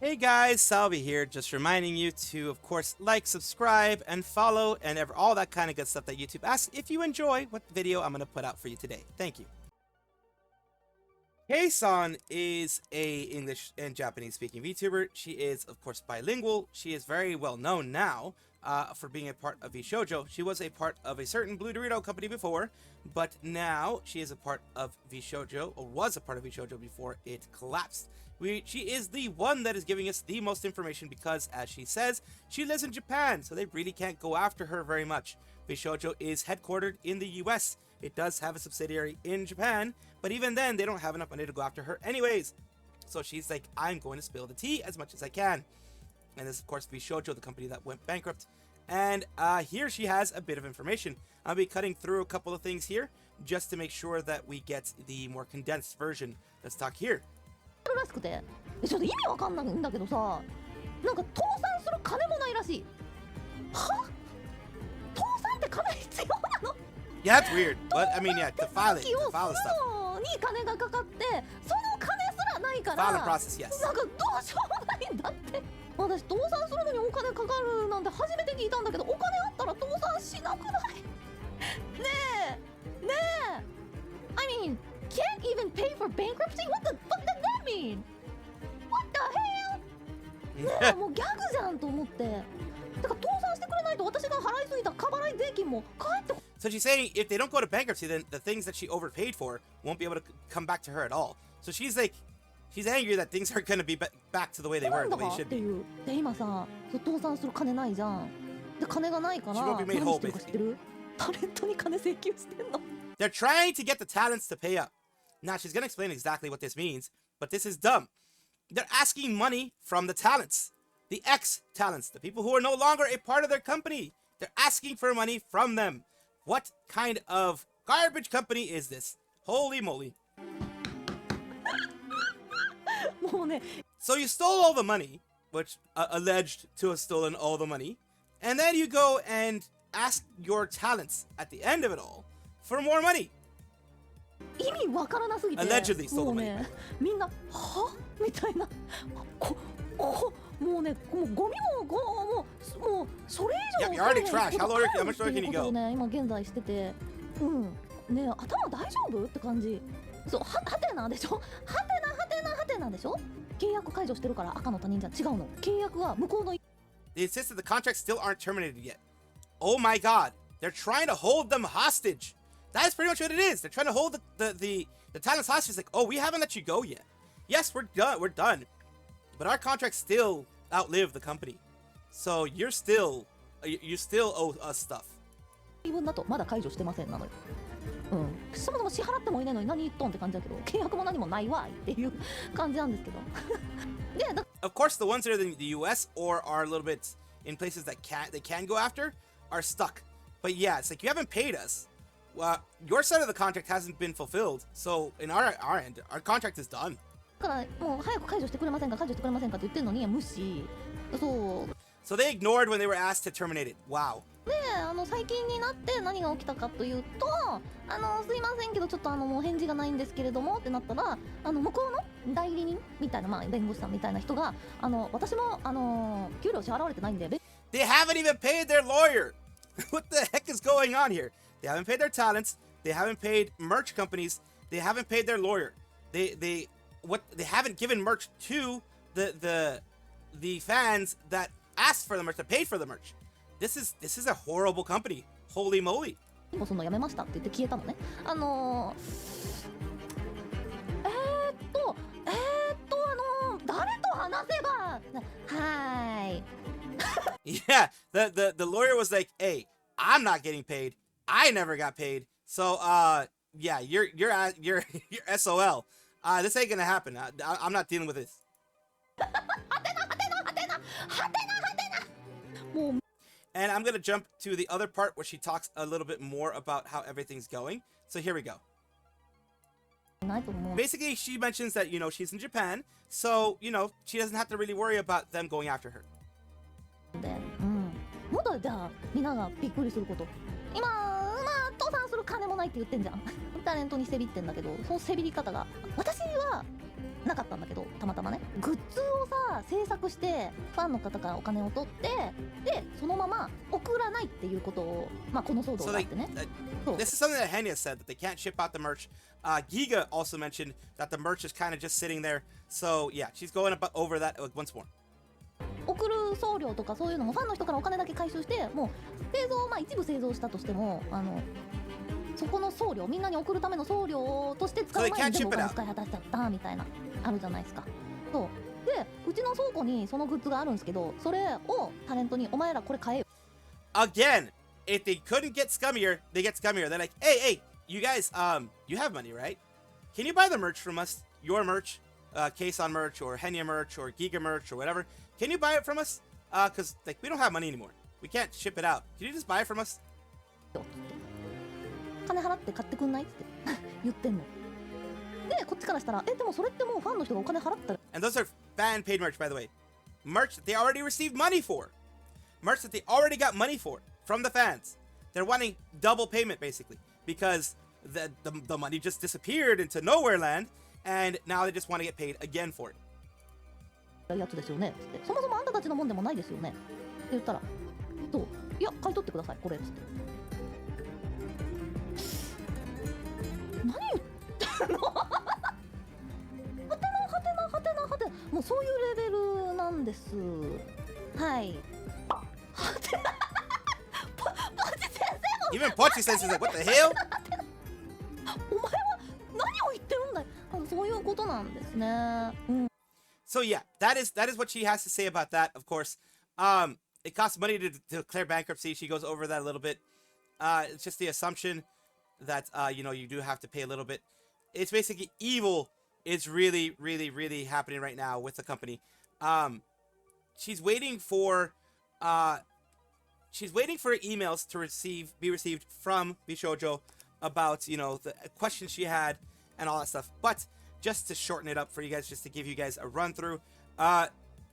Hey guys, Salvi here, just reminding you to, of course, like, subscribe, and follow, and all that kind of good stuff that YouTube asks if you enjoy what video I'm going to put out for you today. Thank you. KSON is a English and Japanese speaking VTuber. She is, of course, bilingual. She is very well known now for being a part of VSHOJO. She was a part of a certain Blue Dorito company before, but now she is a part of VSHOJO, or was a part of VSHOJO before it collapsed. She is the one that is giving us the most information because, as she says, she lives in Japan, so they really can't go after her very much. VSHOJO is headquartered in the US. It does have a subsidiary in Japan, but even then, they don't have enough money to go after her anyways. So she's like, I'm going to spill the tea as much as I can. And this, of course, VSHOJO, the company that went bankrupt. And here she has a bit of information. I'll be cutting through a couple of things here just to make sure that we get the more condensed version. Let's talk here. らしくて、ちょっと意味わかんないんだけどさ、なんか倒産する金もないらしい。は？倒産って金必要なの？ Yeah, that's weird. But I mean, yeah, to file it, to file the stuff. に金がかかって、その金すらないから、 File the process, yes. なんかどうしようもないんだって。私倒産するのにお金かかるなんて初めて聞いたんだけど、お金あったら倒産しなくない？ねえ、ねえ。I mean, can't even pay for bankruptcy? What the fuck does that mean? What the hell? ねえ、もうギャグじゃんと思って。てか倒産してくれないと私が払いすぎた過払い税金も返って。 So she's saying if they don't go to bankruptcy, then the things that she overpaid for won't be able to come back to her at all. So she's like, she's angry that things are going to be back to the way they were, the way they should be. で今さ、倒産する金ないじゃん。で金がないから何してるか知ってる？タレントに金請求してんの。 They're trying to get the talents to pay up. Now she's going to explain exactly what this means, but this is dumb. They're asking money from the talents, the ex-talents, the people who are no longer a part of their company. They're asking for money from them. What kind of garbage company is this? Holy moly. So you stole all the money, which alleged to have stolen all the money, and then you go and ask your talents at the end of it all for more money. 意味わからなすぎて、Allegedly stole the money. もうね、みんなはみたいな、もうね、もうゴミももうそれ以上 You're already trash. How much lower can you go? ね、今現在してて、ね、頭大丈夫って感じ。そう、はてなでしょ。はてなでしょ。契約解除してるから赤の他人じゃ違うの。契約は向こうの。They insist that the contracts still aren't terminated yet. Oh my god. They're trying to hold them hostage. That's pretty much what it is. They're trying to hold the talents hostage. It's like, oh, we haven't let you go yet. Yes, we're done. But our contracts still outlive the company. So you still owe us stuff. 分だとまだ解除してませんなのよ。そもそも支払ってもいないのに何言っとんって感じだけど、契約も何もないわいっていう感じなんですけど。で、of course, the ones that are in the US or are a little bit in places that they can go after are stuck. But yeah, it's like you haven't paid us. Your side of the contract hasn't been fulfilled. So in our end, our contract is done. だからもう早く解除してくれませんかって言ってるのに無視。そう。So they ignored when they were asked to terminate it. Wow. で、最近になって何が起きたかというと、すいませんけどちょっともう返事がないんですけれどもってなったら、向こうの代理人みたいな、まあ弁護士さんみたいな人が、私も給料支払われてないんで。They haven't even paid their lawyer. What the heck is going on here? They haven't paid their talents. They haven't paid merch companies. They haven't paid their lawyer. They haven't given merch to the fans that asked for the merch, that paid for the merch. This is a horrible company. Holy moly. もうその辞めましたって言って消えたのね。誰と話せば、はい。Yeah, the lawyer was like, "Hey, I'm not getting paid. I never got paid. So, yeah, you're SOL. This ain't gonna happen. I'm not dealing with this." And I'm gonna jump to the other part where she talks a little bit more about how everything's going. So here we go. Basically, she mentions that, she's in Japan, so, she doesn't have to really worry about them going after her. まだじゃあみんながびっくりすること。今倒産する金もないって言ってんじゃん。タレントにせびってんだけど、そのせびり方が私はなかったんだけど、たまたまね。グッズをさ制作してファンの方からお金を取ってでそのまま送らないっていうことをまあこの騒動があってね。This is something that Henya said that they can't ship out the merch. Giga also mentioned that the merch is kind of just sitting there. So yeah, she's going over that once more. 送る送料とかそういうのもファンの人からお金だけ回収してもう製造まあ一部製造したとしてもそこの送料みんなに送るための送料として使う前に全部お金使い果たしちゃったみたいなあるじゃないですか。そうでうちの倉庫にそのグッズがあるんですけどそれをタレントにお前らこれ買えよ。 Again, if they couldn't get scummier, they get scummier. They're like, hey, you guys, you have money, right? Can you buy the merch from us? Your merch, KSON merch, or Henya merch, or Giga merch, or whatever. Can you buy it from us? Cause like we don't have money anymore. We can't ship it out. Can you just buy it from us? 金払って買ってくんないって言ってんの。でこっちからしたらでもそれってもうファンの人がお金払ったら。 And those are fan paid merch, by the way. Merch that they already received money for. Merch that they already got money for from the fans. They're wanting double payment basically because the money just disappeared into nowhere land, and now they just want to get paid again for it. やつですよねってそもそもあんたたちのもんでもないですよねって言ったらそういや買い取ってくださいこれっつって何言ってんのはてなもうそういうレベルなんです。はいはてなポチ先生も Even Pochi says he's like, what the hell? お前は何を言ってるんだい。そういうことなんですね。うん。 So yeah, that is what she has to say about that. Of course, it costs money to declare bankruptcy. She goes over that a little bit. It's just the assumption that you do have to pay a little bit. It's basically evil. It's really, really, really happening right now with the company. She's waiting for emails to be received from VSHOJO about the questions she had and all that stuff. But just to shorten it up for you guys, just to give you guys a run through,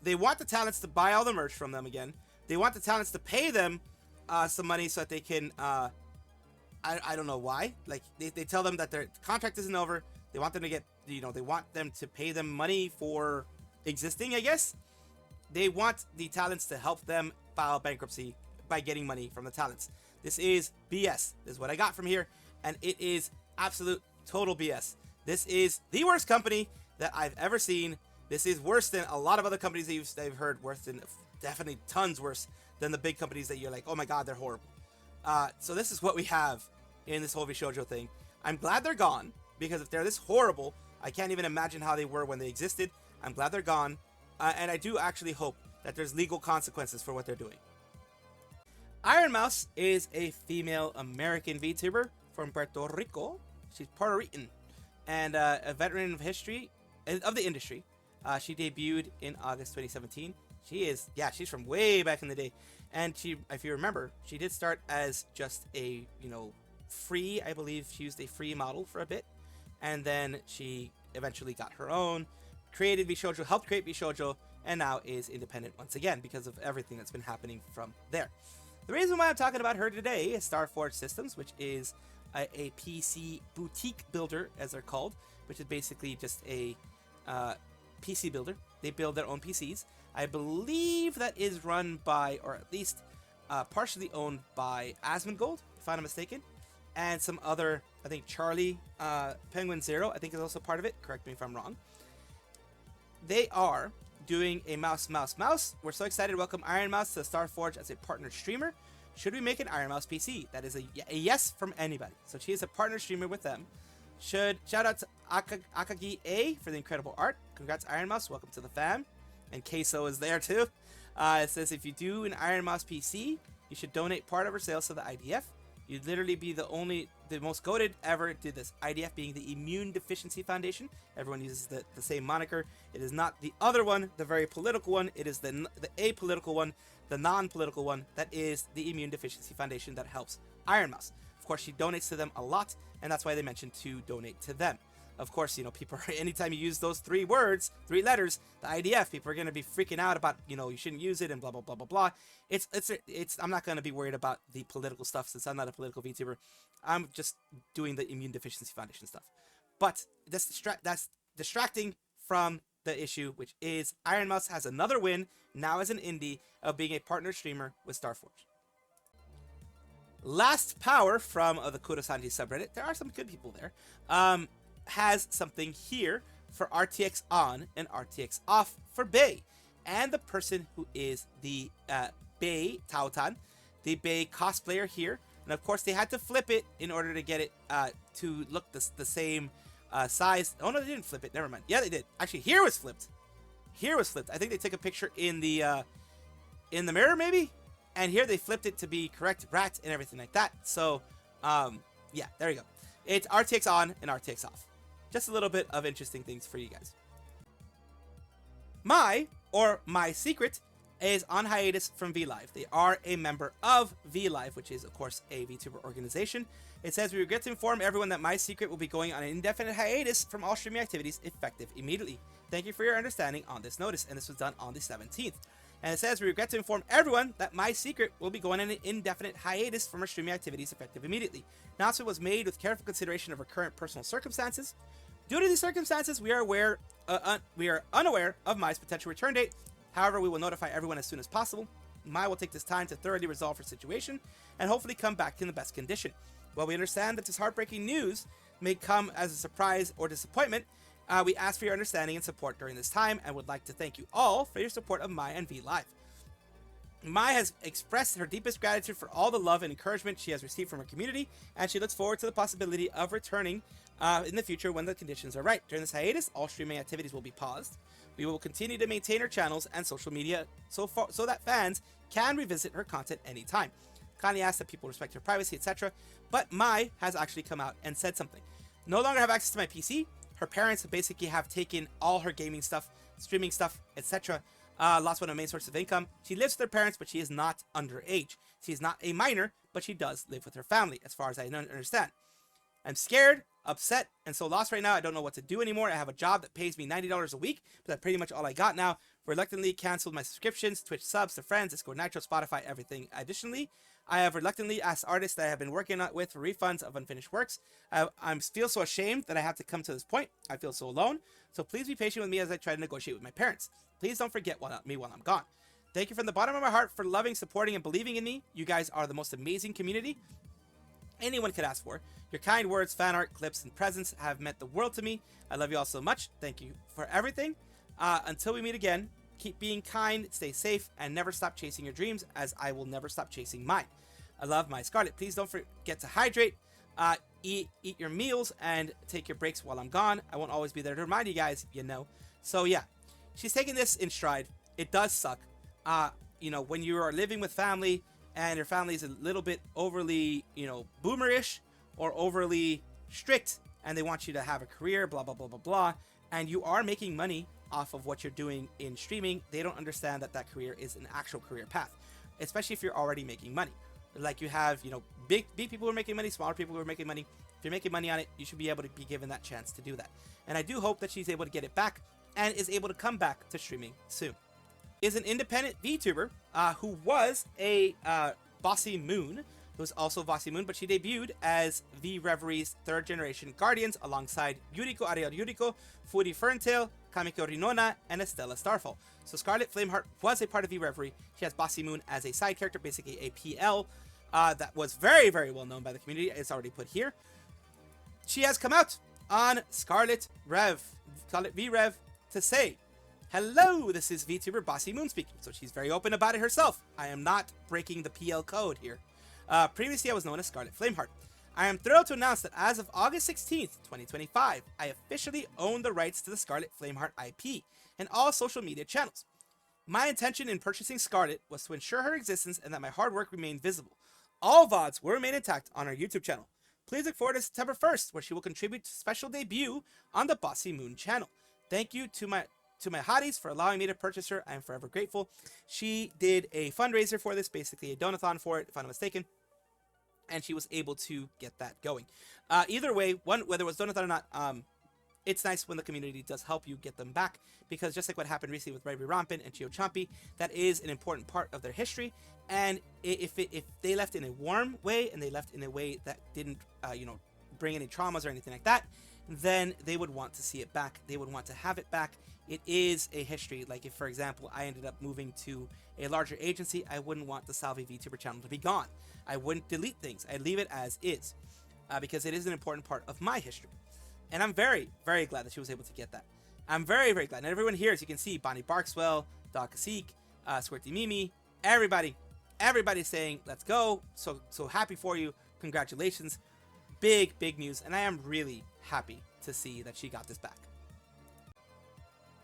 they want the talents to buy all the merch from them again. They want the talents to pay them some money so that they can I don't know why. Like they tell them that their contract isn't over. They want them to get they want them to pay them money for existing, I guess. They want the talents to help them file bankruptcy by getting money from the talents. This is BS. This is what I got from here, and it is absolute total BS. This is the worst company that I've ever seen. This is worse than a lot of other companies that you've heard. Worse than, definitely tons worse than the big companies that you're like, oh my god, they're horrible. So this is what we have in this whole VSHOJO thing. I'm glad they're gone, because if they're this horrible, I can't even imagine how they were when they existed. I'm glad they're gone, and I do actually hope that there's legal consequences for what they're doing. Ironmouse is a female American VTuber from Puerto Rico. She's Puerto Rican and a veteran of the industry. She debuted in August 2017. She's from way back in the day. And she, if you remember, she did start as just a, free, I believe she used a free model for a bit. And then she eventually got her own, created VSHOJO, helped create VSHOJO, and now is independent once again because of everything that's been happening from there. The reason why I'm talking about her today is Starforge Systems, which is a PC boutique builder, as they're called, which is basically just a PC builder. They build their own PCs. I believe that is run by, or at least partially owned by Asmongold, if I'm not mistaken, and some other, I think Charlie Penguin Zero, I think is also part of it. Correct me if I'm wrong. They are doing a mouse. We're so excited to welcome Ironmouse to Starforge as a partner streamer. Should we make an Ironmouse PC? That is a yes from anybody. So she is a partner streamer with them. Shout out to Akagi A for the incredible art. Congrats, Ironmouse. Welcome to the fam. And Queso is there too. It says if you do an Ironmouse PC, you should donate part of her sales to the IDF. You'd literally be the most goated ever did this. IDF being the Immune Deficiency Foundation. Everyone uses the same moniker. It is not the other one, the very political one. It is the apolitical one, the non-political one. That is the Immune Deficiency Foundation that helps Ironmouse. Of course, she donates to them a lot, and that's why they mentioned to donate to them. Of course, people are, anytime you use those three letters, the IDF, people are going to be freaking out about, you shouldn't use it and blah, blah, blah, blah, blah. I'm not going to be worried about the political stuff since I'm not a political VTuber. I'm just doing the Immune Deficiency Foundation stuff. But that's distracting from the issue, which is Ironmouse has another win, now as an indie, of being a partner streamer with Starforge. Last Power from the Kurosanji subreddit, there are some good people there, has something here for RTX on and RTX off for Bae. And the person who is the Bae Taotan, the Bae cosplayer here. And of course, they had to flip it in order to get it to look the same size. Oh, no, they didn't flip it. Never mind. Yeah, they did. Actually, here was flipped. Here was flipped. I think they took a picture in the mirror, maybe? And here they flipped it to be correct rat and everything like that. So, yeah, there you go. It's RTX on and RTX off. Just a little bit of interesting things for you guys. My Secret is on hiatus from VLive. They are a member of VLive, which is, of course, a VTuber organization. It says, we regret to inform everyone that My Secret will be going on an indefinite hiatus from all streaming activities effective immediately. Thank you for your understanding on this notice. And this was done on the 17th. And it says, we regret to inform everyone that My Secret will be going on an indefinite hiatus from our streaming activities effective immediately. Announcement was made with careful consideration of our current personal circumstances. Due to these circumstances, we are unaware of Mai's potential return date. However, we will notify everyone as soon as possible. Mai will take this time to thoroughly resolve her situation and hopefully come back in the best condition. While we understand that this heartbreaking news may come as a surprise or disappointment, we ask for your understanding and support during this time and would like to thank you all for your support of Mai and VLive. Mai has expressed her deepest gratitude for all the love and encouragement she has received from her community, and she looks forward to the possibility of returning in the future when the conditions are right. During this hiatus, all streaming activities will be paused. We will continue to maintain her channels and social media so that fans can revisit her content anytime. Kindly ask that people respect her privacy, etc. But Mai has actually come out and said something. No longer have access to my PC. Her parents basically have taken all her gaming stuff, streaming stuff, etc. Lost one of her main sources of income. She lives with her parents, but she is not underage. She is not a minor, but she does live with her family, as far as I understand. I'm scared, upset, and so lost right now. I don't know what to do anymore. I have a job that pays me $90 a week, but that's pretty much all I got now. Reluctantly canceled my subscriptions, Twitch subs to friends, Discord Nitro, Spotify, everything. Additionally, I have reluctantly asked artists that I have been working with for refunds of unfinished works. I feel so ashamed that I have to come to this point. I feel so alone. So please be patient with me as I try to negotiate with my parents. Please don't forget me while I'm gone. Thank you from the bottom of my heart for loving, supporting, and believing in me. You guys are the most amazing community anyone could ask for. Your kind words, fan art, clips, and presents have meant the world to me. I love you all so much. Thank you for everything. Until we meet again, keep being kind, stay safe, and never stop chasing your dreams, as I will never stop chasing mine. I love my Scarlett. Please don't forget to hydrate, eat your meals, and take your breaks while I'm gone. I won't always be there to remind you guys, you know. So yeah, she's taking this in stride. It does suck. When you are living with family and your family is a little bit overly, boomerish or overly strict, and they want you to have a career, blah, blah, blah, blah, blah, and you are making money off of what you're doing in streaming, they don't understand that career is an actual career path, especially if you're already making money. Like you have, big people who are making money, smaller people who are making money. If you're making money on it, you should be able to be given that chance to do that. And I do hope that she's able to get it back and is able to come back to streaming soon. Is an independent VTuber who was a Bossy Moon, who's also Bossy Moon, but she debuted as V Reverie's third generation Guardians alongside Yuriko Ariel Yuriko, Furi Ferntail, Kamiko Rinona, and Estella Starfall. So Scarlett Flameheart was a part of V Reverie. She has Bossy Moon as a side character, basically a PL, that was very, very well known by the community. It's already put here. She has come out on Scarlett V Rev to say, hello, this is VTuber Bossy Moon speaking. So she's very open about it herself. I am not breaking the PL code here. Previously, I was known as Scarlett Flameheart. I am thrilled to announce that as of August 16th, 2025, I officially own the rights to the Scarlett Flameheart IP and all social media channels. My intention in purchasing Scarlett was to ensure her existence and that my hard work remained visible. All VODs will remain intact on our YouTube channel. Please look forward to September 1st, where she will contribute to a special debut on the Bossy Moon channel. Thank you to my hotties for allowing me to purchase her. I am forever grateful. She did a fundraiser for this, basically a donathon for it, if I'm not mistaken, and she was able to get that going. Either way, whether it was donathon or not, it's nice when the community does help you get them back, because just like what happened recently with Ravi Rampin and Chio Champi, that is an important part of their history. And if they left in a warm way and they left in a way that didn't, bring any traumas or anything like that, then they would want to see it back. They would want to have it back it is a history. Like if, for example, I ended up moving to a larger agency, I wouldn't want the Salvi VTuber channel to be gone. I wouldn't delete things. I'd leave it as is because it is an important part of my history. And I'm very, very glad that she was able to get that. I'm very, very glad. And everyone here, as you can see, Bonnie Barkswell, Doc Kasik, Squirty Mimi, everybody saying, let's go. So happy for you. Congratulations. Big, big news. And I am really happy to see that she got this back.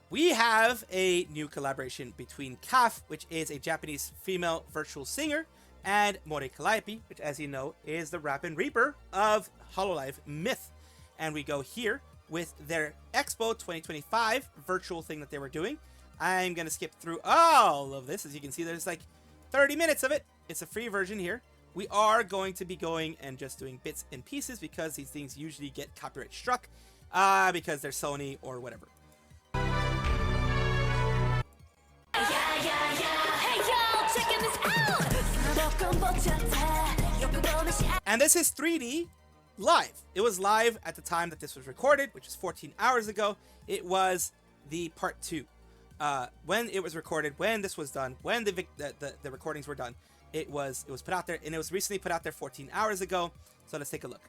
We have a new collaboration between KAF, which is a Japanese female virtual singer, and Mori Calliope, which, as you know, is the Rappin' Reaper of hololive myth. And we go here with their Expo 2025 virtual thing that they were doing. I'm going to skip through all of this. As you can see, there's like 30 minutes of it. It's a free version here. We are going to be going and just doing bits and pieces because these things usually get copyright struck because they're Sony or whatever. And this is 3D live. It was live at the time that this was recorded, which is 14 hours ago. It was the part 2. When it was recorded, when this was done, when the recordings were done, it was put out there, and it was recently put out there 14 hours ago. So let's take a look.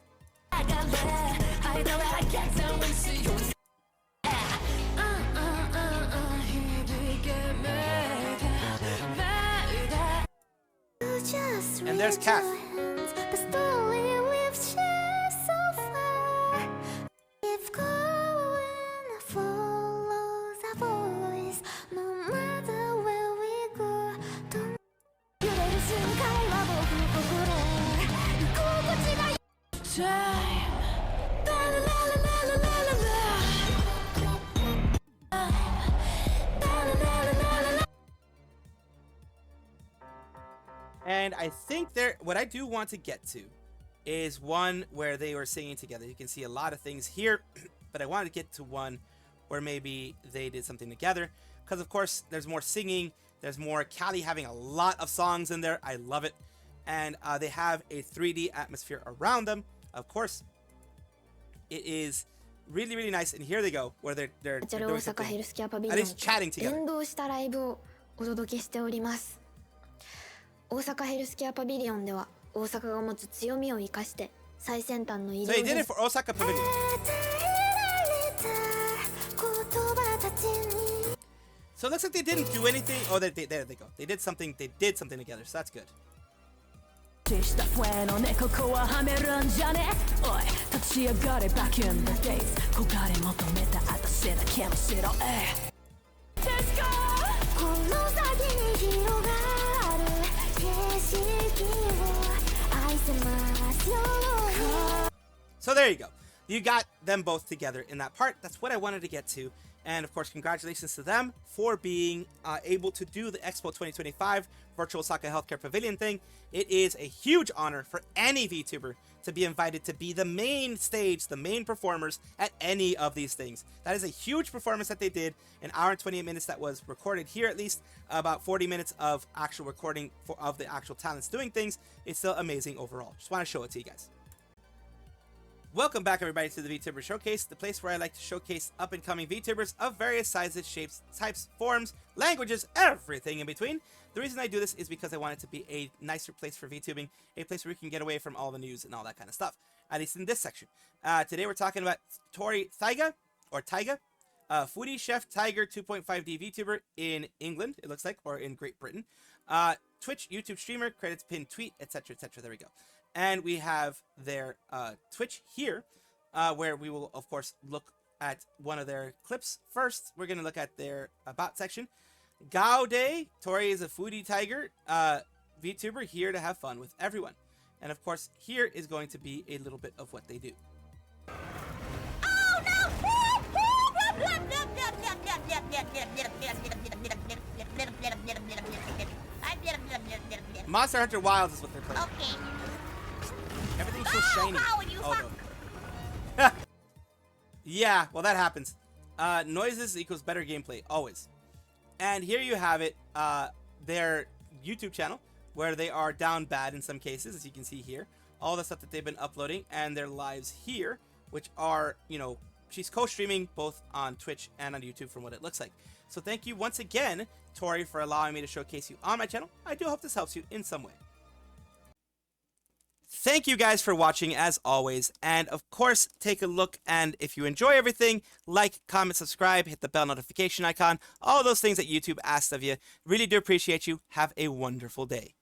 And there's KAF. And I think what I do want to get to is one where they were singing together. You can see a lot of things here, but I wanted to get to one where maybe they did something together. Because, of course, there's more singing. There's more Calli having a lot of songs in there. I love it. And they have a 3D atmosphere around them. Of course, it is really, really nice. And here they go, where they're doing something, at least chatting together. 大阪ヘルスケアパビリオンでは大阪が持つ強みを生かして最先端の医療 So they did it for Osaka Pavilion. So it looks like they didn't do anything. Oh, there they go. They did something together, so that's good. So there you go. You got them both together in that part. That's what I wanted to get to. And of course, congratulations to them for being able to do the Expo 2025 Virtual Osaka Healthcare Pavilion thing. It is a huge honor for any VTuber to be invited to be the main stage, the main performers at any of these things. That is a huge performance that they did. An hour and 28 minutes that was recorded here, at least about 40 minutes of actual recording of the actual talents doing things. It's still amazing overall. Just want to show it to you guys. Welcome back, everybody, to the VTuber Showcase, the place where I like to showcase up-and-coming VTubers of various sizes, shapes, types, forms, languages, everything in between. The reason I do this is because I want it to be a nicer place for VTubing, a place where we can get away from all the news and all that kind of stuff, at least in this section. Today we're talking about Tori Thaiga, foodie chef tiger 2.5D VTuber in England, it looks like, or in Great Britain. Twitch, YouTube streamer, credits, pinned tweet, etc., etc. There we go. And we have their Twitch here, where we will, of course, look at one of their clips. First, we're going to look at their About section. Gaude, Tori is a foodie tiger VTuber here to have fun with everyone. And, of course, here is going to be a little bit of what they do. Oh, no! Monster Hunter Wilds is what they're playing. Okay. Everything's so shiny. Oh, no. Yeah, well, that happens. Noises equals better gameplay, always. And here you have it, their YouTube channel, where they are down bad in some cases, as you can see here. All the stuff that they've been uploading, and their lives here, which are, you know, she's co-streaming both on Twitch and on YouTube from what it looks like. So thank you once again, Tori, for allowing me to showcase you on my channel. I do hope this helps you in some way. Thank you guys for watching as always, and of course take a look, and if you enjoy everything, like, comment, subscribe, hit the bell notification icon, all those things that YouTube asks of you. Really do appreciate you. Have a wonderful day.